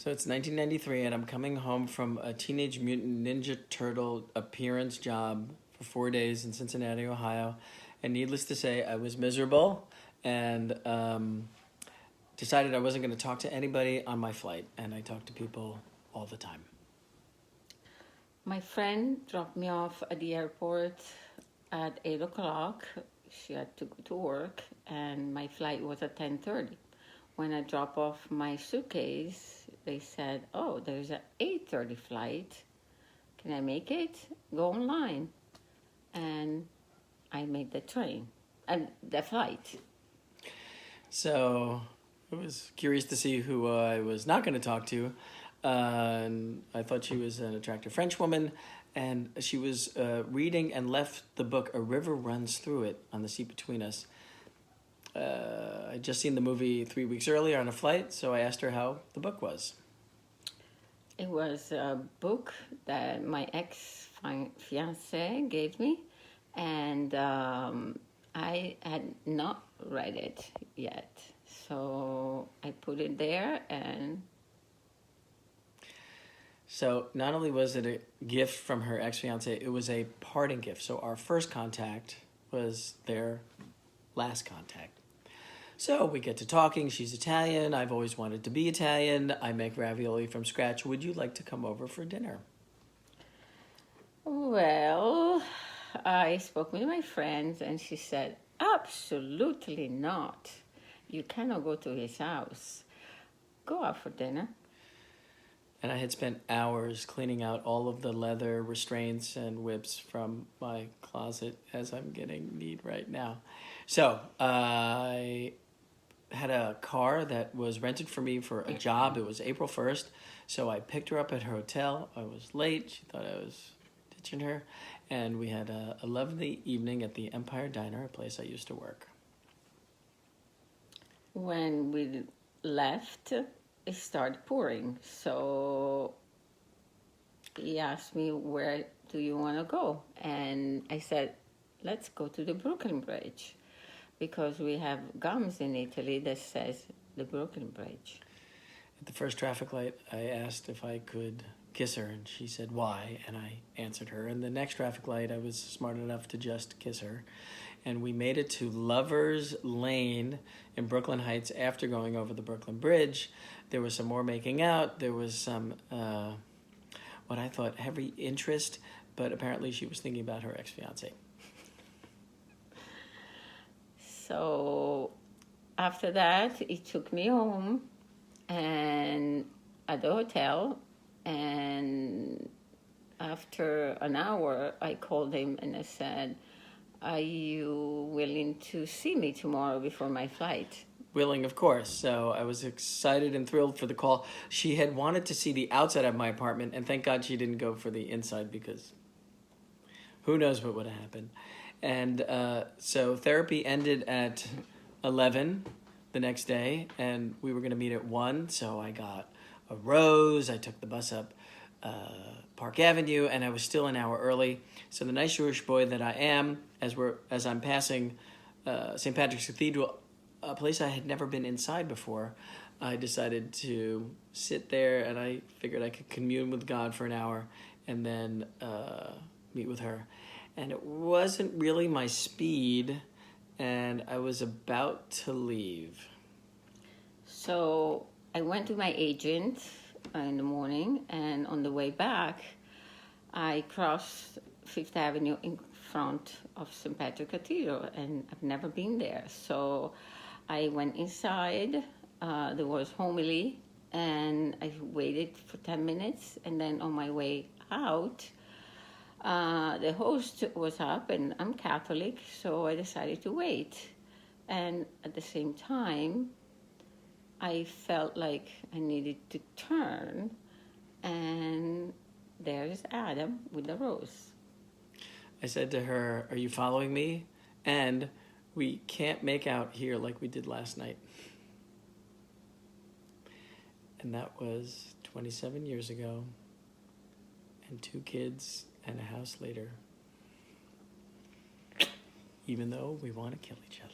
So it's 1993, and I'm coming home from a Teenage Mutant Ninja Turtle appearance job for 4 days in Cincinnati, Ohio. And needless to say, I was miserable and decided I wasn't going to talk to anybody on my flight. And I talked to people all the time. My friend dropped me off at the airport at 8 o'clock. She had to go to work, and my flight was at 10:30. When I dropped off my suitcase, they said, "Oh, there's an 8:30 flight. Can I make it? Go online." And I made the train and the flight. So I was curious to see who I was not going to talk to. And I thought she was an attractive French woman. And she was reading and left the book A River Runs Through It on the seat between us. I'd just seen the movie 3 weeks earlier on a flight, so I asked her how the book was. It was a book that my ex-fiancé gave me, and I had not read it yet. So I put it there, and So not only was it a gift from her ex-fiance, it was a parting gift. So our first contact was their last contact. So we get to talking. She's Italian. I've always wanted to be Italian. I make ravioli from scratch. Would you like to come over for dinner? well, I spoke with my friends, and she said, "Absolutely not. You cannot go to his house. Go out for dinner." And I had spent hours cleaning out all of the leather restraints and whips from my closet, as I'm getting need right now. So I had a car that was rented for me for a job. It was April 1st. So I picked her up at her hotel. I was late. She thought I was ditching her. And we had a lovely evening at the Empire Diner, a place I used to work. When we left, it started pouring. So he asked me, "Where do you want to go?" And I said, "Let's go to the Brooklyn Bridge," because we have gums in Italy that says the Brooklyn Bridge. At the first traffic light, I asked if I could kiss her, and she said, "Why?" And I answered her. And the next traffic light, I was smart enough to just kiss her. And we made it to Lover's Lane in Brooklyn Heights after going over the Brooklyn Bridge. There was some more making out. There was some, what I thought, heavy interest, but apparently she was thinking about her ex-fiancé. So after that, he took me home and at the hotel. And after an hour, I called him and I said, "Are you willing to see me tomorrow before my flight?" Willing, of course. So I was excited and thrilled for the call. She had wanted to see the outside of my apartment, and thank God she didn't go for the inside because who knows what would have happened. And so therapy ended at 11 the next day, and we were going to meet at 1. So I got a rose. I took the bus up Park Avenue, and I was still an hour early. So the nice Jewish boy that I am, as I'm passing St. Patrick's Cathedral, a place I had never been inside before, I decided to sit there, and I figured I could commune with God for an hour and then meet with her. And it wasn't really my speed, and I was about to leave. So I went to my agent in the morning, and on the way back, I crossed Fifth Avenue in front of St. Patrick Cathedral, and I've never been there. So I went inside. There was homily, and I waited for 10 minutes, and then on my way out, the host was up, and I'm Catholic, so I decided to wait. And at the same time, I felt like I needed to turn, and there's Adam with the rose. I said to her, "Are you following me? And we can't make out here like we did last night." And that was 27 years ago, and 2 kids and a house later, even though we want to kill each other.